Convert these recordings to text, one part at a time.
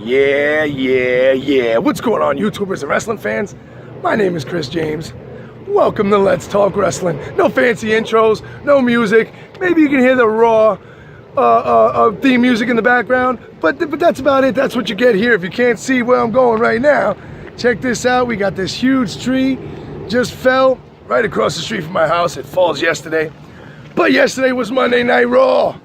Yeah. What's going on, YouTubers and wrestling fans? My name is Chris James. Welcome to Let's Talk Wrestling. No fancy intros, no music. Maybe you can hear the raw theme music in the background, but that's about it. That's what you get here. If you can't see where I'm going right now, check this out. We got this huge tree, just fell right across the street from my house. It falls yesterday, but yesterday was Monday Night Raw.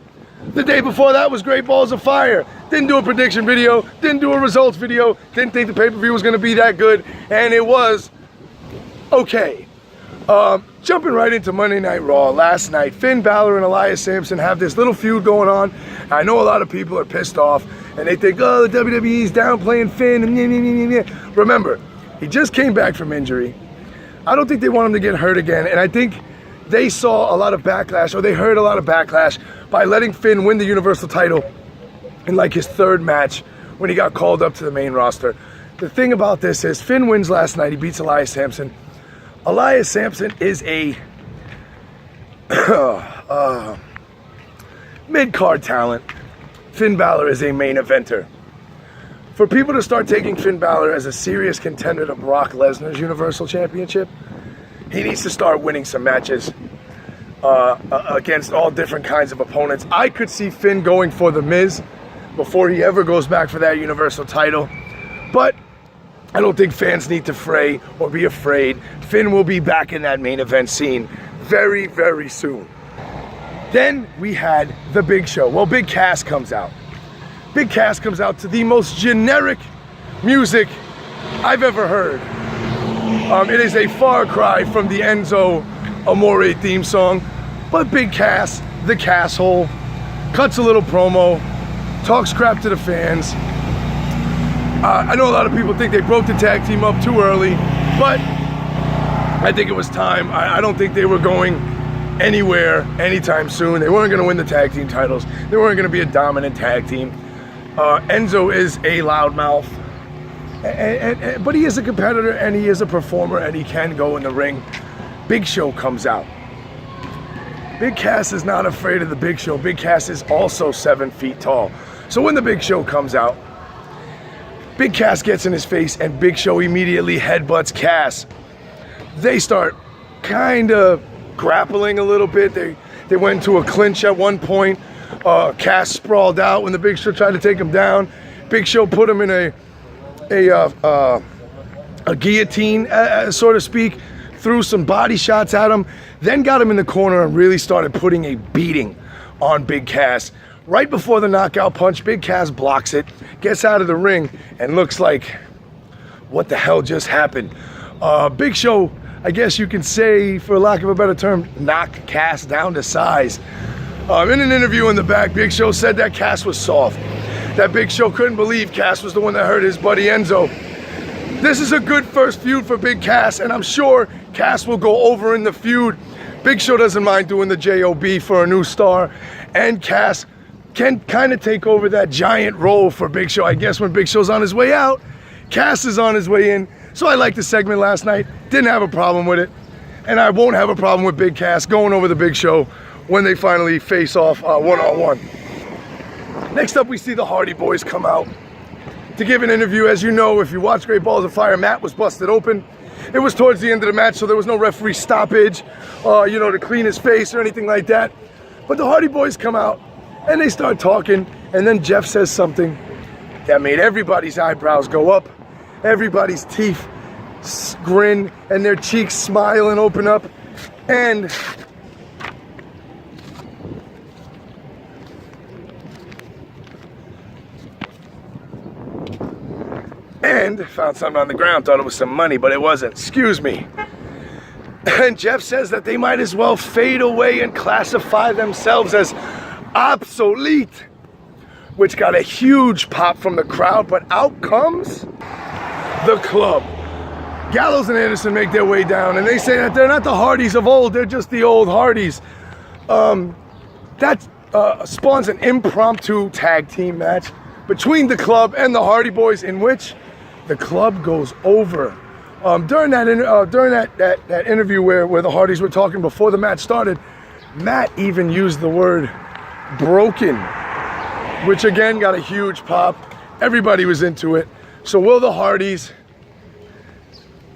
The day before that was Great Balls of Fire. Didn't do a prediction video, didn't do a results video, didn't think the pay-per-view was gonna be that good, and it was okay. Jumping right into Monday Night Raw last night, Finn Balor and Elias Sampson have this little feud going on. I know a lot of people are pissed off, and they think, oh, the WWE's downplaying Finn, and Remember, he just came back from injury. I don't think they want him to get hurt again, and I think they saw a lot of backlash, or they heard a lot of backlash by letting Finn win the Universal title in like his third match when he got called up to the main roster. The thing about this is Finn wins last night. He beats Elias Sampson. Elias Sampson is a mid-card talent. Finn Balor is a main eventer. For people to start taking Finn Balor as a serious contender to Brock Lesnar's Universal Championship, he needs to start winning some matches against all different kinds of opponents. I could see Finn going for The Miz before he ever goes back for that Universal title. But I don't think fans need to fray or be afraid. Finn will be back in that main event scene very, very soon. Then we had the Big Show. Well, Big Cass comes out. Big Cass comes out to the most generic music I've ever heard. It is a far cry from the Enzo Amore theme song, but Big Cass, the Casshole, cuts a little promo, talks crap to the fans. I know a lot of people think they broke the tag team up too early, but I think it was time. I don't think they were going anywhere anytime soon. They weren't going to win the tag team titles. They weren't going to be a dominant tag team. Enzo is a loudmouth, but he is a competitor and he is a performer and he can go in the ring. Big Show comes out. Big Cass is not afraid of the Big Show. Big Cass is also 7 feet tall. So when the Big Show comes out, Big Cass gets in his face and Big Show immediately headbutts Cass. They start kind of grappling a little bit. They went into a clinch at one point. Cass sprawled out when the Big Show tried to take him down. Big Show put him in a guillotine, so to speak, threw some body shots at him, then got him in the corner and really started putting a beating on Big Cass. Right before the knockout punch, Big Cass blocks it, gets out of the ring, and looks like, what the hell just happened? Big Show, I guess you can say, for lack of a better term, knocked Cass down to size. In an interview in the back, Big Show said that Cass was soft. That Big Show couldn't believe Cass was the one that hurt his buddy Enzo. This is a good first feud for Big Cass, and I'm sure Cass will go over in the feud. Big Show doesn't mind doing the JOB for a new star, and Cass can kind of take over that giant role for Big Show. I guess when Big Show's on his way out, Cass is on his way in. So I liked the segment last night, didn't have a problem with it, and I won't have a problem with Big Cass going over the Big Show when they finally face off one-on-one. Next up, we see the Hardy Boys come out to give an interview. As you know, if you watch Great Balls of Fire, Matt was busted open. It was towards the end of the match, so there was no referee stoppage, to clean his face or anything like that. But the Hardy Boys come out, and they start talking, and then Jeff says something that made everybody's eyebrows go up, everybody's teeth grin, and their cheeks smile and open up, and found something on the ground, thought it was some money, but it wasn't. Excuse me. And Jeff says that they might as well fade away and classify themselves as obsolete, which got a huge pop from the crowd, but out comes the Club. Gallows and Anderson make their way down, and they say that they're not the Hardys of old, they're just the old Hardys. That spawns an impromptu tag team match between the Club and the Hardy Boys, in which the Club goes over. During that interview where the Hardys were talking before the match started, Matt even used the word broken, which again got a huge pop. Everybody was into it. So will the Hardys,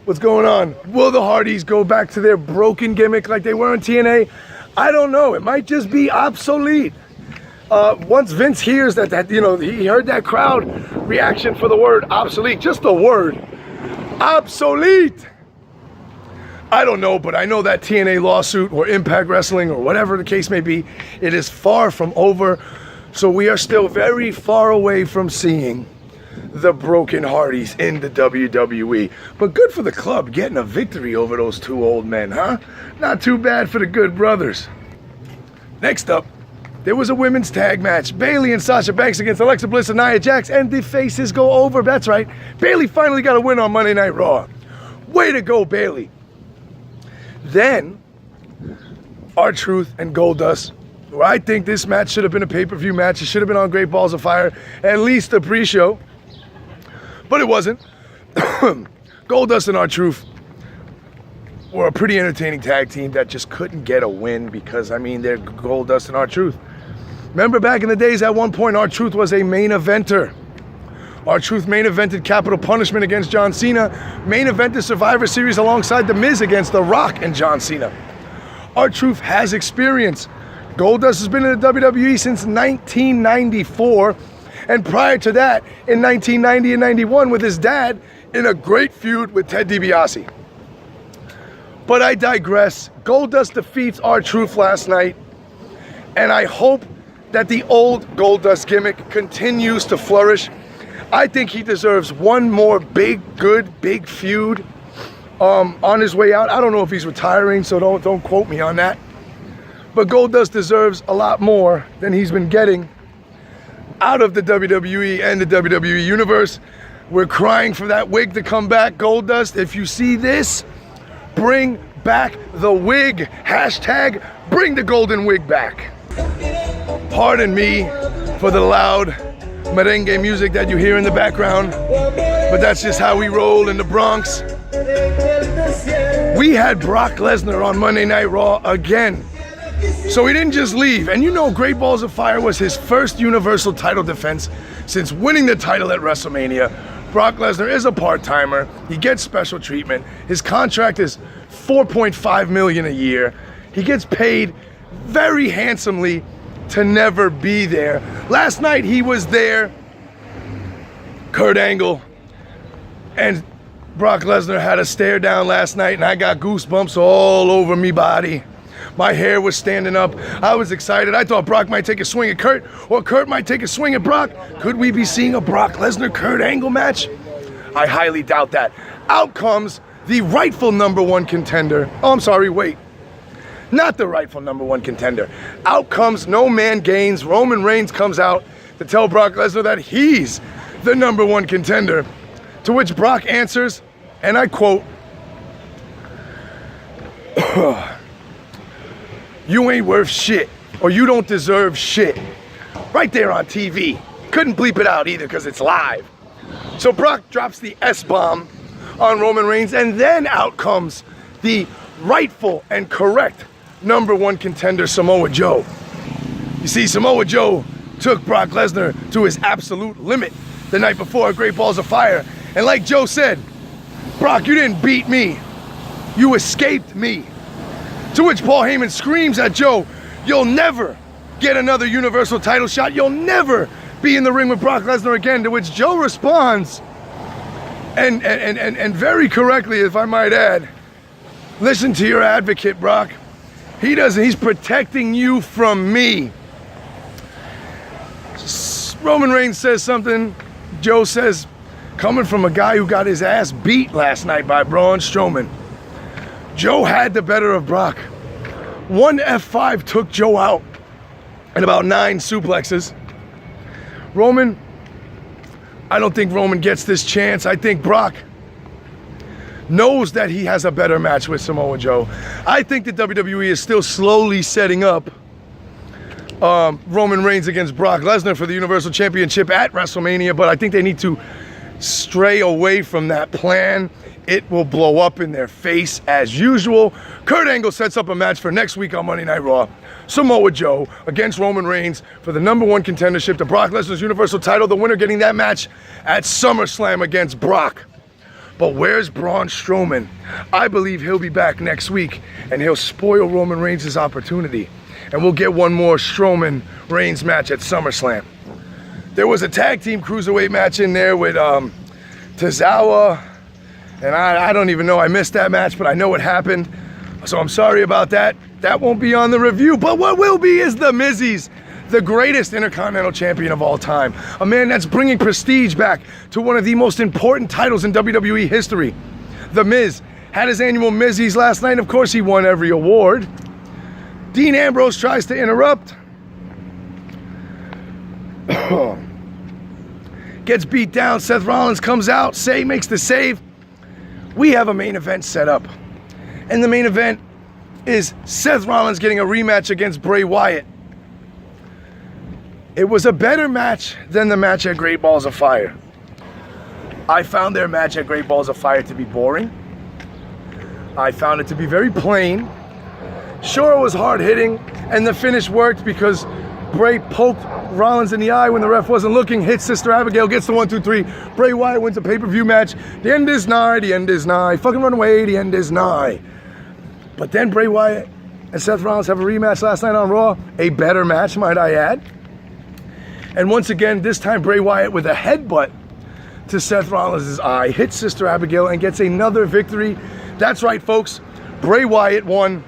what's going on? Will the Hardys go back to their broken gimmick like they were in TNA? I don't know. It might just be obsolete. Once Vince hears that you know, he heard that crowd reaction for the word obsolete, just the word obsolete. I don't know, but I know that TNA lawsuit or Impact Wrestling or whatever the case may be, it is far from over. So we are still very far away from seeing the broken Hardys in the WWE. But good for the club getting a victory over those two old men, huh? Not too bad for the Good Brothers. Next up, there was a women's tag match. Bayley and Sasha Banks against Alexa Bliss and Nia Jax, and the faces go over. That's right. Bayley finally got a win on Monday Night Raw. Way to go, Bayley. Then, RTruth and Goldust, where I think this match should have been a pay-per-view match. It should have been on Great Balls of Fire, at least a pre-show. But it wasn't. Goldust and RTruth were a pretty entertaining tag team that just couldn't get a win because, I mean, they're Goldust and RTruth. Remember back in the days, at one point, RTruth was a main eventer. RTruth main evented Capital Punishment against John Cena, main evented Survivor Series alongside The Miz against The Rock and John Cena. RTruth has experience. Goldust has been in the WWE since 1994, and prior to that, in 1990 and 91 with his dad in a great feud with Ted DiBiase. But I digress. Goldust defeats RTruth last night, and I hope that the old Goldust gimmick continues to flourish. I think he deserves one more big feud on his way out. I don't know if he's retiring, so don't quote me on that. But Goldust deserves a lot more than he's been getting out of the WWE and the WWE Universe. We're crying for that wig to come back. Goldust, if you see this, bring back the wig. Hashtag bring the golden wig back. Pardon me for the loud merengue music that you hear in the background, but that's just how we roll in the Bronx. We had Brock Lesnar on Monday Night Raw again. So he didn't just leave. And you know Great Balls of Fire was his first Universal title defense since winning the title at WrestleMania. Brock Lesnar is a part-timer. He gets special treatment. His contract is $4.5 million a year. He gets paid very handsomely to never be there. Last night he was there. Kurt Angle and Brock Lesnar had a stare down last night, and I got goosebumps all over me body. My hair was standing up. I was excited. I thought Brock might take a swing at Kurt, or Kurt might take a swing at Brock. Could we be seeing a Brock Lesnar-Kurt Angle match? I highly doubt that. Out comes the rightful #1 contender. Oh, I'm sorry, wait. Not the rightful #1 contender. Out comes No Man Gaines. Roman Reigns comes out to tell Brock Lesnar that he's the #1 contender. To which Brock answers, and I quote, "You ain't worth shit, or you don't deserve shit." Right there on TV. Couldn't bleep it out either because it's live. So Brock drops the S-bomb on Roman Reigns, and then out comes the rightful and correct #1 contender, Samoa Joe. You see, Samoa Joe took Brock Lesnar to his absolute limit the night before at Great Balls of Fire. And like Joe said, Brock, you didn't beat me. You escaped me. To which Paul Heyman screams at Joe, "You'll never get another Universal title shot. You'll never be in the ring with Brock Lesnar again." To which Joe responds, and very correctly, if I might add, "Listen to your advocate, Brock. He doesn't, he's protecting you from me." Roman Reigns says something. Joe says, coming from a guy who got his ass beat last night by Braun Strowman, Joe had the better of Brock. One F5 took Joe out and about 9 suplexes. Roman, I don't think Roman gets this chance. I think Brock knows that he has a better match with Samoa Joe. I think the WWE is still slowly setting up Roman Reigns against Brock Lesnar for the Universal Championship at WrestleMania, but I think they need to stray away from that plan, it will blow up in their face as usual. Kurt Angle sets up a match for next week on Monday Night Raw. Samoa Joe against Roman Reigns for the #1 contendership to Brock Lesnar's Universal title. The winner getting that match at SummerSlam against Brock. But where's Braun Strowman? I believe he'll be back next week and he'll spoil Roman Reigns' opportunity. And we'll get one more Strowman-Reigns match at SummerSlam. There was a tag team cruiserweight match in there with Tozawa. And I don't even know, I missed that match, but I know it happened. So I'm sorry about that. That won't be on the review. But what will be is the Mizzies, the greatest Intercontinental Champion of all time. A man that's bringing prestige back to one of the most important titles in WWE history. The Miz had his annual Mizzies last night. Of course, he won every award. Dean Ambrose tries to interrupt. Gets beat down. Seth Rollins comes out. Makes the save. We have a main event set up. And the main event is Seth Rollins getting a rematch against Bray Wyatt. It was a better match than the match at Great Balls of Fire. I found their match at Great Balls of Fire to be boring. I found it to be very plain. Sure, it was hard-hitting, and the finish worked because Bray poked Rollins in the eye when the ref wasn't looking, hits Sister Abigail, gets the 1, 2, 3. Bray Wyatt wins a pay-per-view match. The end is nigh, the end is nigh. Fucking run away, the end is nigh. But then Bray Wyatt and Seth Rollins have a rematch last night on Raw. A better match, might I add. And once again, this time Bray Wyatt with a headbutt to Seth Rollins' eye, hits Sister Abigail, and gets another victory. That's right, folks. Bray Wyatt won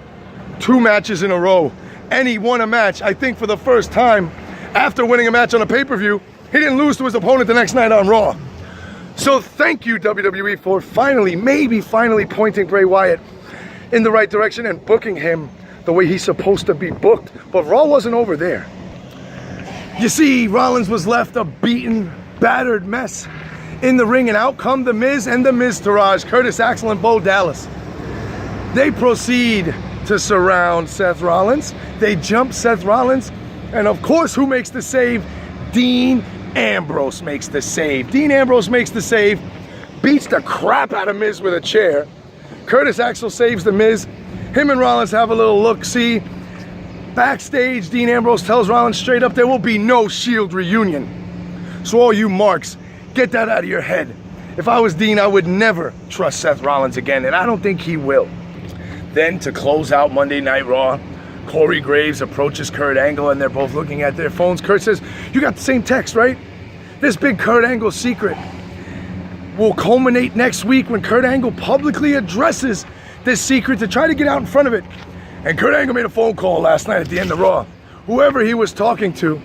2 matches in a row. And he won a match, I think, for the first time after winning a match on a pay-per-view. He didn't lose to his opponent the next night on Raw. So thank you, WWE, for finally, maybe finally pointing Bray Wyatt in the right direction and booking him the way he's supposed to be booked. But Raw wasn't over there. You see, Rollins was left a beaten, battered mess in the ring, and out come The Miz and The Miztourage, Curtis Axel and Bo Dallas. They proceed to surround Seth Rollins. They jump Seth Rollins, and of course, who makes the save? Dean Ambrose makes the save. Dean Ambrose makes the save, beats the crap out of Miz with a chair. Curtis Axel saves The Miz. Him and Rollins have a little look-see. Backstage, Dean Ambrose tells Rollins straight up, there will be no Shield reunion. So all you marks, get that out of your head. If I was Dean, I would never trust Seth Rollins again, and I don't think he will. Then to close out Monday Night Raw, Corey Graves approaches Kurt Angle and they're both looking at their phones. Kurt says, you got the same text, right? This big Kurt Angle secret will culminate next week when Kurt Angle publicly addresses this secret to try to get out in front of it. And Kurt Angle made a phone call last night at the end of Raw. Whoever he was talking to,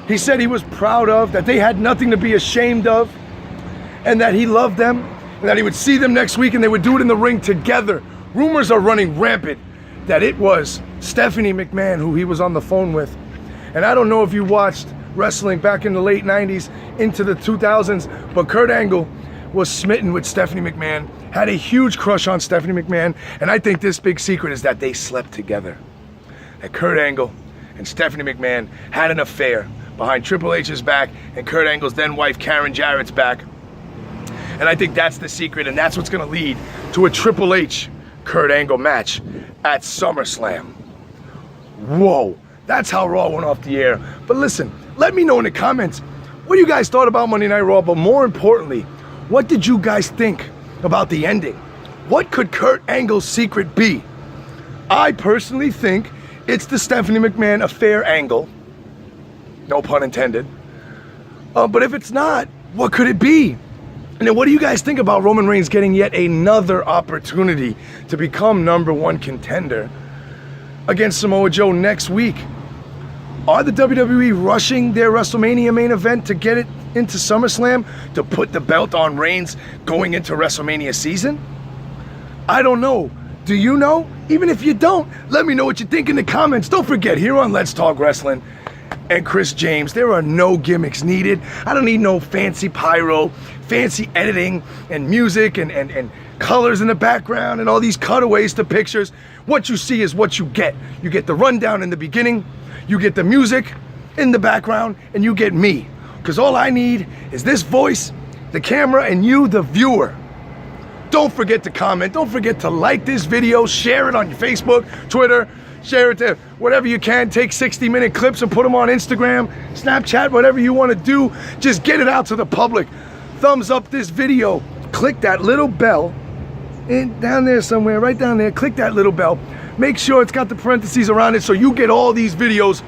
he said he was proud of, that they had nothing to be ashamed of, and that he loved them, and that he would see them next week and they would do it in the ring together. Rumors are running rampant that it was Stephanie McMahon who he was on the phone with. And I don't know if you watched wrestling back in the late 90s into the 2000s, but Kurt Angle was smitten with Stephanie McMahon, had a huge crush on Stephanie McMahon, and I think this big secret is that they slept together. That Kurt Angle and Stephanie McMahon had an affair behind Triple H's back and Kurt Angle's then wife Karen Jarrett's back. And I think that's the secret, and that's what's gonna lead to a Triple H Kurt Angle match at SummerSlam. Whoa, that's how Raw went off the air. But listen, let me know in the comments what you guys thought about Monday Night Raw, but more importantly, what did you guys think about the ending? What could Kurt Angle's secret be? I personally think it's the Stephanie McMahon affair angle. No pun intended. But if it's not, what could it be? And then what do you guys think about Roman Reigns getting yet another opportunity to become #1 contender against Samoa Joe next week? Are the WWE rushing their WrestleMania main event to get it into SummerSlam to put the belt on Reigns going into WrestleMania season? I don't know. Do you know? Even if you don't, let me know what you think in the comments. Don't forget, here on Let's Talk Wrestling and Chris James, there are no gimmicks needed. I don't need no fancy pyro, fancy editing and music and colors in the background and all these cutaways to pictures. What you see is what you get. You get the rundown in the beginning, you get the music in the background, and you get me. Because all I need is this voice the camera, and you, the viewer. Don't forget to comment. Don't forget to like this video. Share it on your Facebook, Twitter. Share it to whatever you can. Take 60-minute clips and put them on Instagram, Snapchat, whatever you want to do. Just get it out to the public. Thumbs up this video. Click that little bell. And down there somewhere, right down there, click that little bell. Make sure it's got the parentheses around it so you get all these videos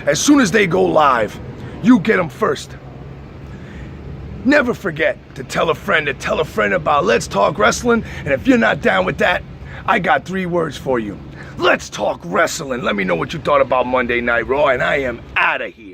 as soon as they go live. You get them first. Never forget to tell a friend about Let's Talk Wrestling. And if you're not down with that, I got 3 words for you. Let's talk wrestling. Let me know what you thought about Monday Night Raw, and I am out of here.